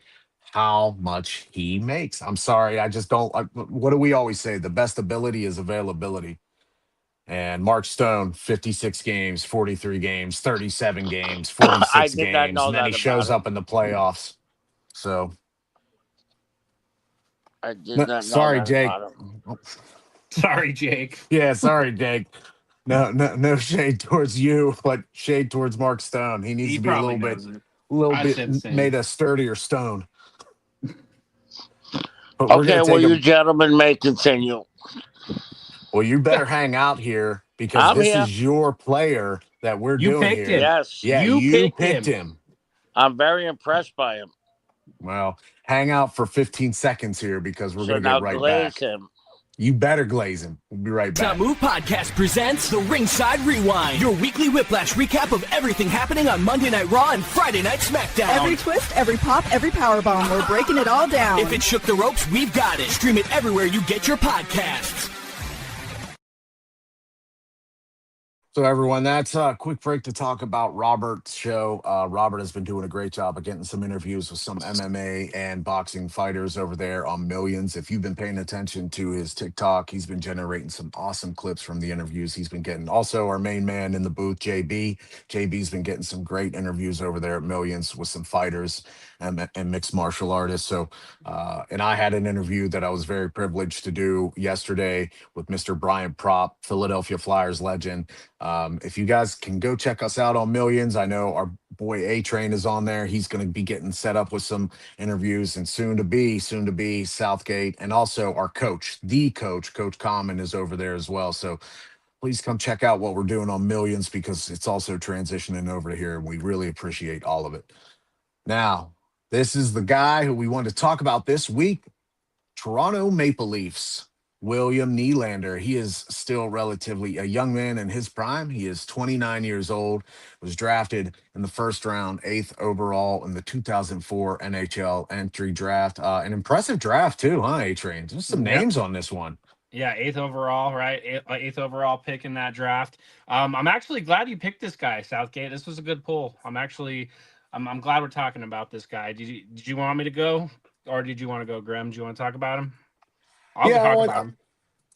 how much he makes. I'm sorry, I just don't. What do we always say? The best ability is availability. And Mark Stone, 56 games, 43 games, 37 games, I 46 did not games, know and then that he about shows him. up in the playoffs. So, I did not know sorry, that Jake. about him. Sorry, Jake. Yeah, sorry, Jake. No shade towards you, but shade towards Mark Stone. He needs He to be a probably little bit, knows it. little I bit said the same. made a sturdier stone. But we're Okay, gonna well, take you him. gentlemen may continue. Well, you better hang out here because I'm this here. is your player that we're You doing picked here. him. Yes. Yeah, You you picked picked him. him. I'm very impressed by him. Well, hang out for 15 seconds here because we're So gonna now get right glaze back. him. You better glaze him. We'll be right Top back. Move Podcast presents the Ringside Rewind, your weekly whiplash recap of everything happening on Monday Night Raw and Friday Night SmackDown. Every twist, every pop, every powerbomb, we're breaking it all down. If it shook the ropes, we've got it. Stream it everywhere you get your podcasts. So, everyone, that's a quick break to talk about Robert's show. Robert has been doing a great job of getting some interviews with some MMA and boxing fighters over there on Millions. If you've been paying attention to his TikTok, he's been generating some awesome clips from the interviews he's been getting. Also, our main man in the booth, JB. JB's been getting some great interviews over there at Millions with some fighters and mixed martial artists. So, and I had an interview that I was very privileged to do yesterday with Mr. Brian Propp, Philadelphia Flyers legend. If you guys can go check us out on Millions, I know our boy A-Train is on there. He's going to be getting set up with some interviews, and soon to be Southgate, and also our coach, Coach Common is over there as well. So please come check out what we're doing on Millions because it's also transitioning over to here, and we really appreciate all of it. Now, this is the guy who we wanted to talk about this week, Toronto Maple Leafs. William Nylander. He is still relatively a young man in his prime. He is 29 years old, was drafted in the first round, 8th overall in the 2004 NHL entry draft. An impressive draft too, huh, A-Train? There's some names on this one. Yeah, 8th overall, right? 8th overall pick in that draft. I'm actually glad you picked this guy, Southgate. This was a good pull. I'm glad we're talking about this guy. Did you want me to go, or did you want to go, Graham? Do you want to talk about him? I'll talk about him.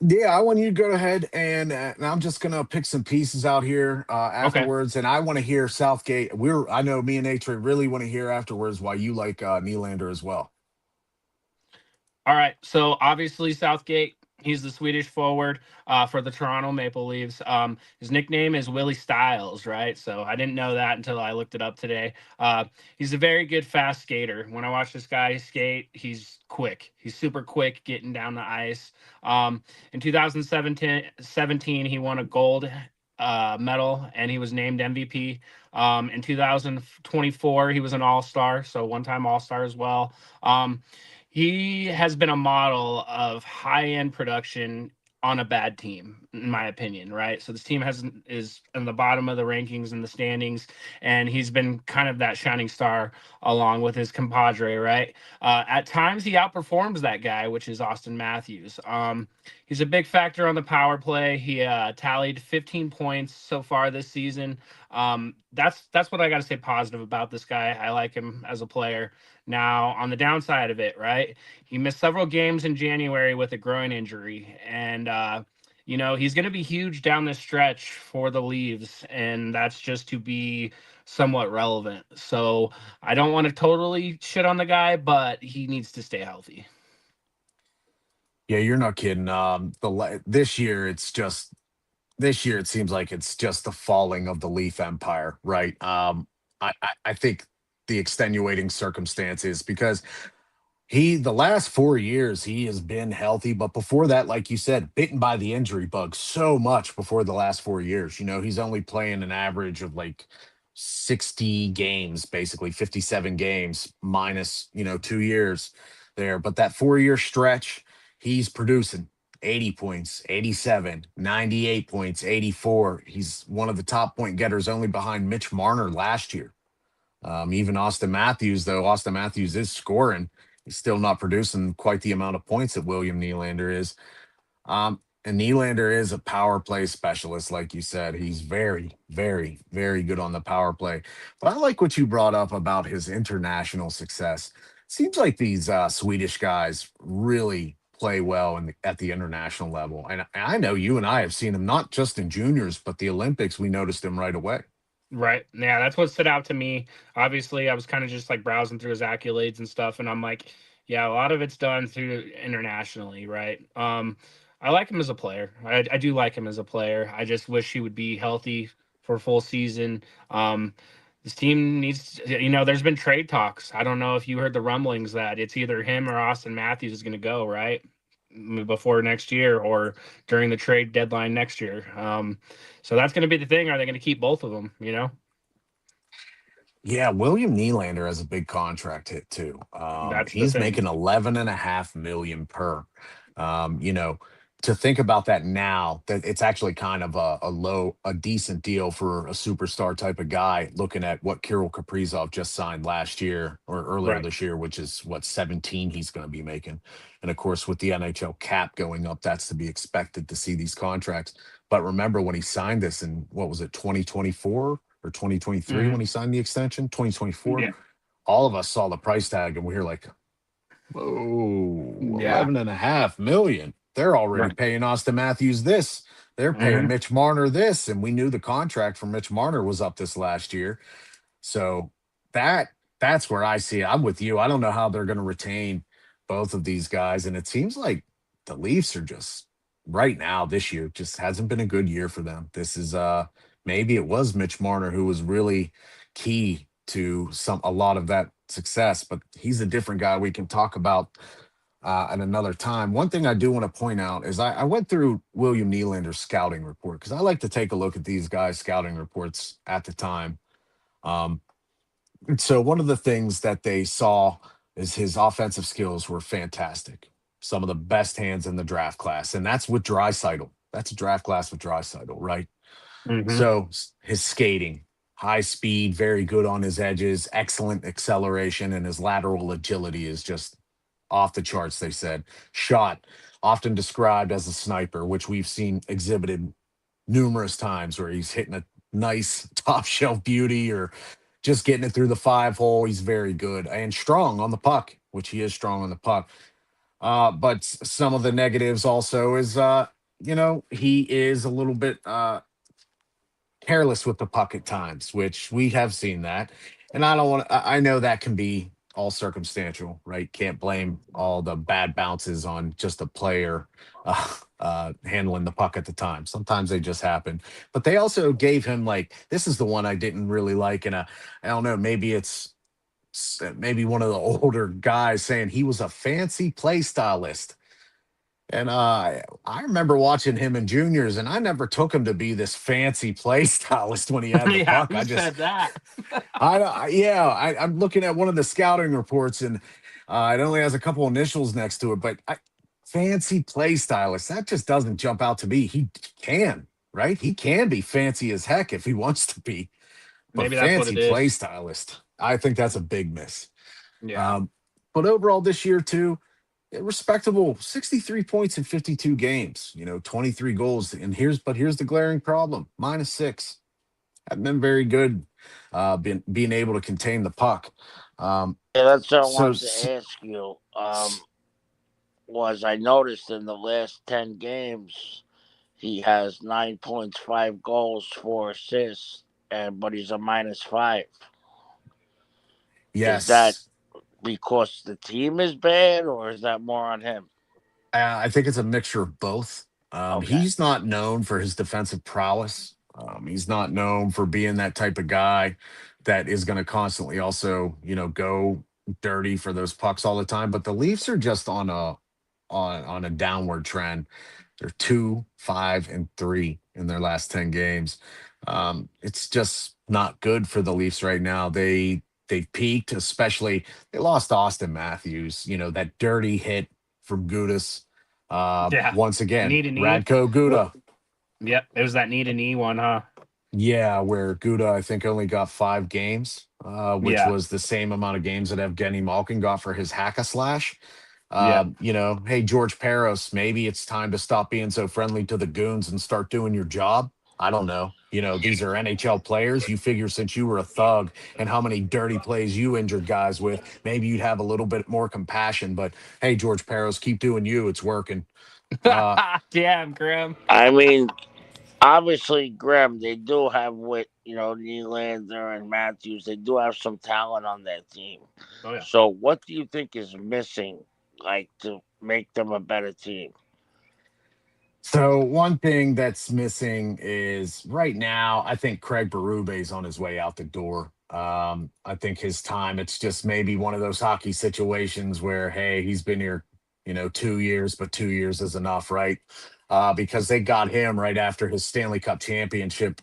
Yeah, I want you to go ahead, and I'm just gonna pick some pieces out here afterwards, and I want to hear Southgate. I know me and A-Train really want to hear afterwards why you like Nylander as well. All right, so obviously Southgate. He's the Swedish forward for the Toronto Maple Leafs. His nickname is Willie Styles, right? So I didn't know that until I looked it up today. He's a very good fast skater. When I watch this guy skate, he's quick. He's super quick getting down the ice. In 2017, he won a gold medal, and he was named MVP. In 2024, he was an All-Star, so one-time All-Star as well. He has been a model of high-end production on a bad team, in my opinion, right? So this team is in the bottom of the rankings and the standings, and he's been kind of that shining star along with his compadre, right? At times, he outperforms that guy, which is Austin Matthews. He's a big factor on the power play. He tallied 15 points so far this season. That's what I got to say positive about this guy. I like him as a player. Now, on the downside of it, right, he missed several games in January with a groin injury, and he's going to be huge down the stretch for the Leafs, and that's just to be somewhat relevant. So I don't want to totally shit on the guy, but he needs to stay healthy. Yeah, you're not kidding. This year it seems like it's just the falling of the Leaf Empire, right? I think the extenuating circumstances, because The last 4 years he has been healthy, but before that, like you said, bitten by the injury bug so much before the last 4 years. He's only playing an average of like 60 games, basically 57 games minus, 2 years there. But that 4 year stretch, he's producing 80 points, 87, 98 points, 84. He's one of the top point getters only behind Mitch Marner last year. Even Austin Matthews, though Austin Matthews is scoring, he's still not producing quite the amount of points that William Nylander is. And Nylander is a power play specialist, like you said. He's very, very, very good on the power play. But I like what you brought up about his international success. Seems like these Swedish guys really play well at the international level. And I know you and I have seen him not just in juniors, but the Olympics. We noticed him right away. Right. Yeah, that's what stood out to me. Obviously, I was kind of just like browsing through his accolades and stuff, and I'm like, yeah, a lot of it's done through internationally, right? I like him as a player. I do like him as a player. I just wish he would be healthy for a full season. This team needs, there's been trade talks. I don't know if you heard the rumblings that it's either him or Austin Matthews is going to go, right? Before next year or during the trade deadline next year. So that's going to be the thing. Are they going to keep both of them, Yeah, William Nylander has a big contract hit too. That's the He's thing. making 11.5 million per. To think about that now, that it's actually kind of a decent deal for a superstar type of guy. Looking at what Kirill Kaprizov just signed last year or earlier Right. this year, which is what 17 he's going to be making, and of course with the NHL cap going up, that's to be expected to see these contracts. But remember when he signed this in what was it 2024 or 2023 when he signed the extension 2024, Yeah. all of us saw the price tag and we were like, whoa, Yeah. 11.5 million. They're already Right. paying Austin Matthews this. They're paying Mitch Marner this. And we knew the contract for Mitch Marner was up this last year. So that's where I see it. I'm with you. I don't know how they're going to retain both of these guys. And it seems like the Leafs are just right now this year just hasn't been a good year for them. This is maybe it was Mitch Marner who was really key to a lot of that success, but he's a different guy we can talk about at another time. One thing I do want to point out is I went through William Nylander's scouting report because I like to take a look at these guys' scouting reports at the time. And so one of the things that they saw is his offensive skills were fantastic. Some of the best hands in the draft class, and that's with Draisaitl. That's a draft class with Draisaitl, right? So his skating, high speed, very good on his edges, excellent acceleration, and his lateral agility is just off the charts, they said. Shot, often described as a sniper, which we've seen exhibited numerous times where he's hitting a nice top shelf beauty or just getting it through the 5-hole. He's very good and strong on the puck, which he is strong on the puck. But some of the negatives also is, he is a little bit careless with the puck at times, which we have seen that. And I know that can be all circumstantial, right? Can't blame all the bad bounces on just a player handling the puck at the time. Sometimes they just happen. But they also gave him this is the one I didn't really like. And I don't know, maybe it's maybe one of the older guys saying he was a fancy play stylist. And I remember watching him in juniors, and I never took him to be this fancy play stylist when he had the puck. Who said that? I'm looking at one of the scouting reports, and it only has a couple initials next to it. But fancy play stylist, that just doesn't jump out to me. He can, right? He can be fancy as heck if he wants to be. But Maybe that's what fancy it is. play stylist, I think that's a big miss. Yeah. But overall this year too, respectable 63 points in 52 games, 23 goals. And here's the glaring problem: -6. Haven't been very good being able to contain the puck. Yeah, that's what I wanted to ask you. Was I noticed in the last 10 games he has 9 points, 5 goals, 4 assists, but he's a -5. Yes. Is that because the team is bad, or is that more on him? I think it's a mixture of both. Okay. He's not known for his defensive prowess. He's not known for being that type of guy that is going to constantly also, go dirty for those pucks all the time. But the Leafs are just on a downward trend. They're 2-5-3 in their last 10 games. It's just not good for the Leafs right now. They've peaked, especially they lost Austin Matthews. You know, that dirty hit from Gudis. Yeah. Once again, Knee to knee. Radko Guda. Yep, it was that knee to knee one, huh? Yeah, where Guda, I think, only got 5 games, which Yeah. was the same amount of games that Evgeny Malkin got for his hack a slash. Yeah. You know, hey, George Peros, maybe it's time to stop being so friendly to the goons and start doing your job. I don't know. You know, these are NHL players. You figure since you were a thug and how many dirty plays you injured guys with, maybe you'd have a little bit more compassion. But hey, George Peros, keep doing you. It's working. Damn, Graham. I mean, obviously, Graham, they do have with Nylander and Matthews. They do have some talent on that team. Oh yeah. So, what do you think is missing, like, to make them a better team? So one thing that's missing is right now, I think Craig Berube is on his way out the door. I think his time, it's just maybe one of those hockey situations where, hey, he's been here, 2 years, but 2 years is enough, right? Because they got him right after his Stanley Cup championship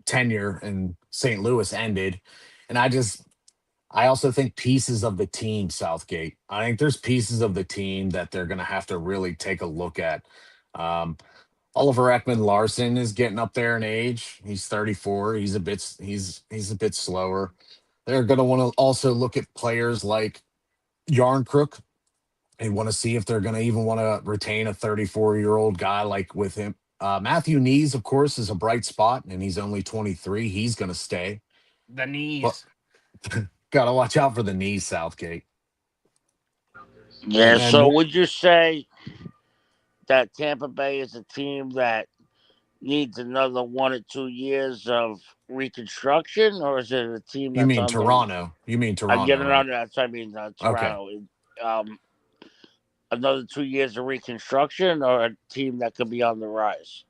tenure in St. Louis ended. And I also think pieces of the team, Southgate. I think there's pieces of the team that they're going to have to really take a look at. Oliver Ekman Larson is getting up there in age. He's 34. He's a bit slower. They're going to want to also look at players like Yarncrook. They want to see if they're going to even want to retain a 34-year-old guy like with him. Matthew Knees, of course, is a bright spot, and he's only 23. He's going to stay. The knees. But got to watch out for the knees, Southgate. Yeah, so would you say that Tampa Bay is a team that needs another 1 or 2 years of reconstruction, or is it a team that's You mean on Toronto? You mean Toronto? I'm getting right? on that. I mean Toronto. Okay. Another 2 years of reconstruction, or a team that could be on the rise?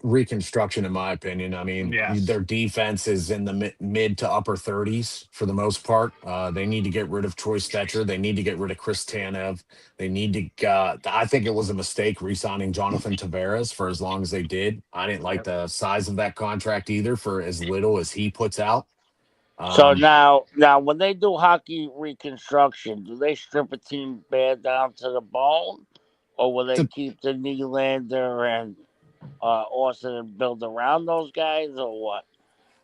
Reconstruction, in my opinion. I mean, Yes. their defense is in the mid to upper 30s for the most part. They need to get rid of Troy Stetcher. They need to get rid of Chris Tanev. They need to. I think it was a mistake re-signing Jonathan Tavares for as long as they did. I didn't like the size of that contract either for as little as he puts out. So now, when they do hockey reconstruction, do they strip a team bad down to the bone, or will they keep the Nylander and Austin and build around those guys, or what?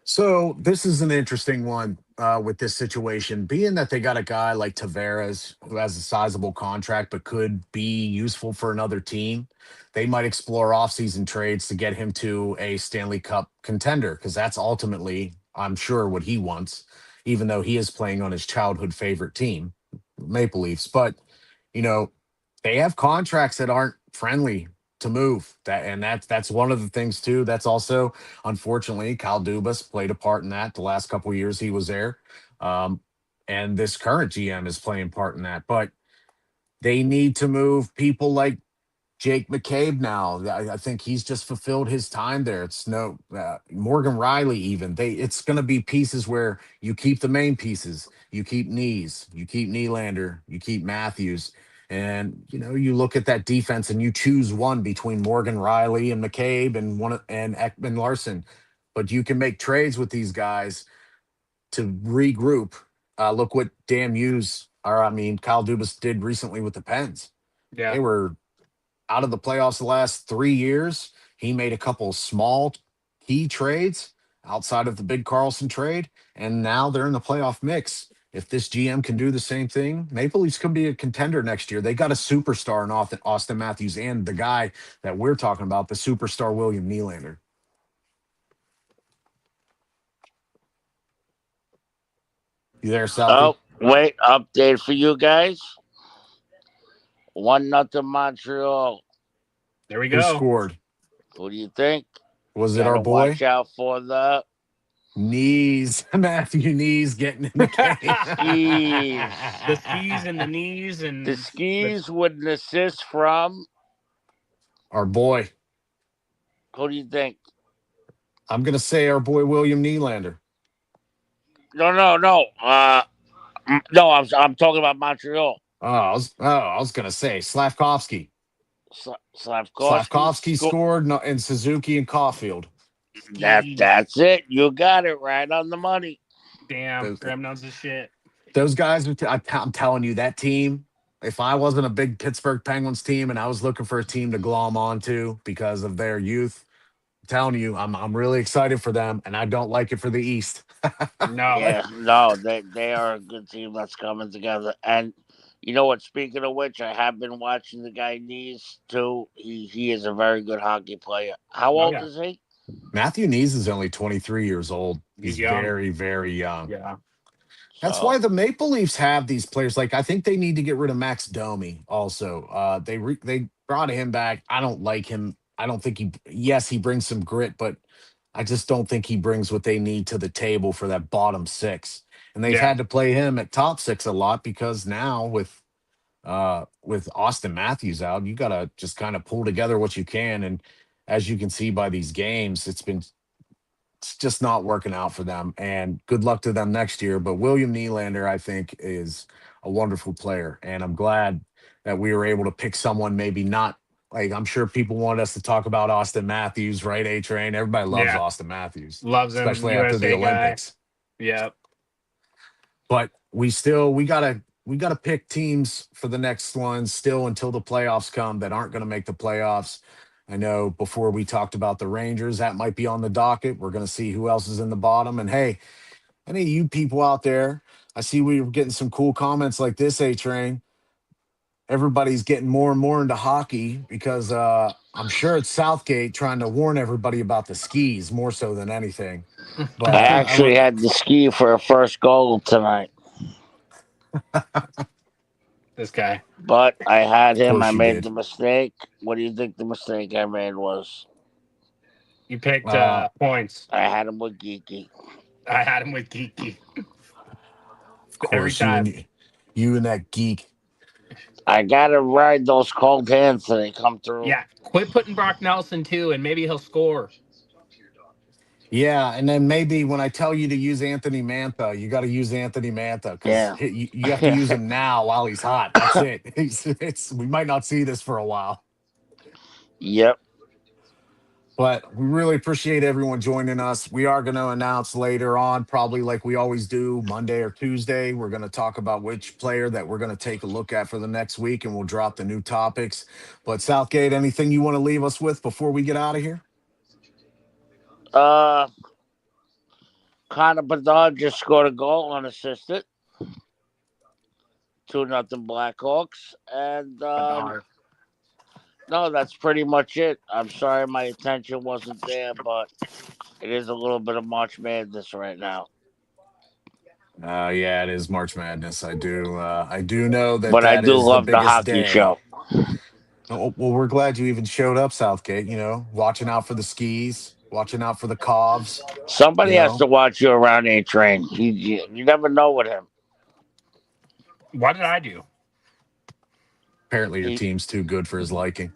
So this is an interesting one with this situation, being that they got a guy like Tavares who has a sizable contract but could be useful for another team. They might explore offseason trades to get him to a Stanley Cup contender because that's ultimately, I'm sure, what he wants, even though he is playing on his childhood favorite team, Maple Leafs. But, they have contracts that aren't friendly to move. That's one of the things too. That's also, unfortunately, Kyle Dubas played a part in that the last couple of years he was there. And this current GM is playing part in that. But they need to move people like Jake McCabe now. I think he's just fulfilled his time there. It's no Morgan Riley even. It's going to be pieces where you keep the main pieces. You keep Knees, you keep Nylander, you keep Matthews. And you look at that defense and you choose one between Morgan Riley and McCabe and Ekman Larson. But you can make trades with these guys to regroup. Look what Kyle Dubas did recently with the Pens. Yeah. They were out of the playoffs the last 3 years. He made a couple of small key trades outside of the big Carlson trade, and now they're in the playoff mix. If this GM can do the same thing, Maple Leafs can be a contender next year. They got a superstar in Austin Matthews and the guy that we're talking about, the superstar William Nylander. You there, Southie? Oh, wait, update for you guys. 1-0 Montreal. There we go. Who scored? Who do you think? Was it our boy? Watch out for the Knees. Matthew Knees getting in the game. skis. The skis and the knees and The skis with an assist from Our boy. Who do you think? I'm gonna say our boy William Nylander. No. No, I'm talking about Montreal. I was gonna say Slavkovsky. Slavkovsky Slavkovsky scored, and Suzuki and Caulfield. That's it. You got it right on the money. Damn, Graham knows his shit. Those guys, I'm telling you, that team. If I wasn't a big Pittsburgh Penguins team and I was looking for a team to glom onto because of their youth, I'm telling you, I'm really excited for them, and I don't like it for the East. No. Yeah, no, they are a good team that's coming together. And you know what? Speaking of which, I have been watching the guy Nees too. He is a very good hockey player. How old is he? Matthew Nees is only 23 years old. He's young. very, very young. Yeah. That's why the Maple Leafs have these players. Like, I think they need to get rid of Max Domi also. They brought him back. I don't like him. I don't think he brings some grit, but I just don't think he brings what they need to the table for that bottom six. And they've had to play him at top six a lot because now with Austin Matthews out, you got to just kind of pull together what you can. And as you can see by these games, it's just not working out for them. And good luck to them next year. But William Nylander, I think, is a wonderful player. And I'm glad that we were able to pick someone maybe not like, I'm sure people want us to talk about Austin Matthews, right? A-Train. Everybody loves Austin Matthews. Loves him. Especially after the Olympics. Yep. But we gotta pick teams for the next ones still until the playoffs come that aren't going to make the playoffs. I know before we talked about the Rangers, that might be on the docket. We're going to see who else is in the bottom. And hey, any of you people out there, I see we were getting some cool comments like this, A-Train. Everybody's getting more and more into hockey because I'm sure it's Southgate trying to warn everybody about the skis more so than anything. But I actually had the ski for a first goal tonight. This guy. But I had him. I made did. the mistake. What do you think the mistake I made was? You picked points. I had him with Geeky. I had him with Geeky. Of course, you and that geek. I gotta ride those cold hands till they come through. Yeah, quit putting Brock Nelson too, and maybe he'll score. Yeah, and then maybe when I tell you to use Anthony Mantha, you got to use Anthony Mantha because you have to use him now while he's hot. That's it. We might not see this for a while. Yep. But we really appreciate everyone joining us. We are going to announce later on, probably like we always do, Monday or Tuesday. We're going to talk about which player that we're going to take a look at for the next week, and we'll drop the new topics. But Southgate, anything you want to leave us with before we get out of here? Connor Bedard just scored a goal unassisted. 2-0 Blackhawks. And no, that's pretty much it. I'm sorry my attention wasn't there, but it is a little bit of March Madness right now. Yeah, it is March Madness. I do know that. But that I do is love the hockey day. show. Oh, well, we're glad you even showed up, Southgate. Watching out for the skis, watching out for the Cavs. Somebody has to watch you around A-Train. You never know with him. What did I do? Apparently, your team's too good for his liking.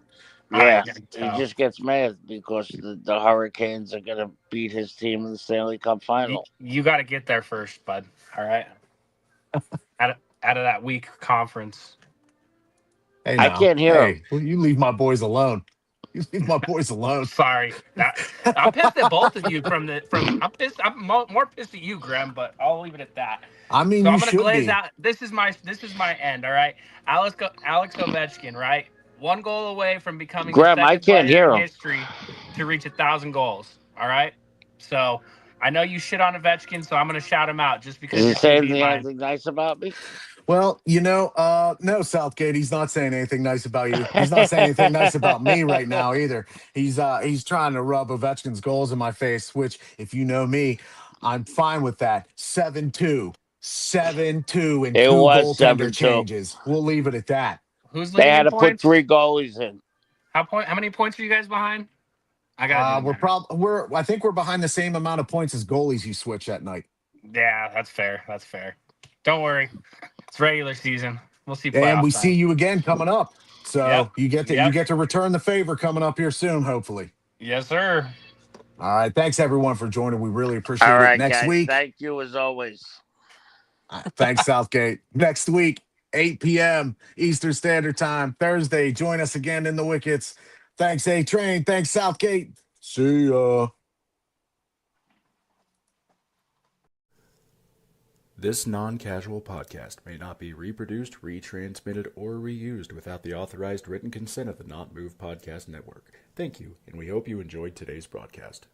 Yeah, he just gets mad because the Hurricanes are going to beat his team in the Stanley Cup final. You got to get there first, bud. All right? out of that weak conference. Hey, I can't hear him. Well, you leave my boys alone. You leave my boys alone. Sorry. I'm pissed at both of you I'm pissed. I'm more pissed at you, Graham, but I'll leave it at that. I mean, so you I'm gonna glaze be. out. This is my end. All right, Alex Ovechkin, right? 1 goal away from becoming Graham, the second I can't player hear in him. history to reach 1,000 goals. All right, so I know you shit on Ovechkin, so I'm gonna shout him out just because. Is he saying anything nice about me? Well, no, Southgate. He's not saying anything nice about you. He's not saying anything nice about me right now either. He's trying to rub Ovechkin's goals in my face, which, if you know me, I'm fine with that. 7-2, 7-2, and 2 goaltender changes. We'll leave it at that. Who's they had to points? put 3 goalies in. How many points are you guys behind? I got. I think we're behind the same amount of points as goalies you switch that night. Yeah, that's fair. That's fair. Don't worry. It's regular season. We'll see. And we see you again coming up. So you get to return the favor coming up here soon, hopefully. Yes, sir. All right. Thanks everyone for joining. We really appreciate All right, it. Next guys, week. Thank you as always. Thanks, Southgate. Next week, 8 p.m. Eastern Standard Time, Thursday. Join us again in the Wickets. Thanks, A-Train. Thanks, Southgate. See ya. This non-casual podcast may not be reproduced, retransmitted, or reused without the authorized written consent of the Not Move Podcast Network. Thank you, and we hope you enjoyed today's broadcast.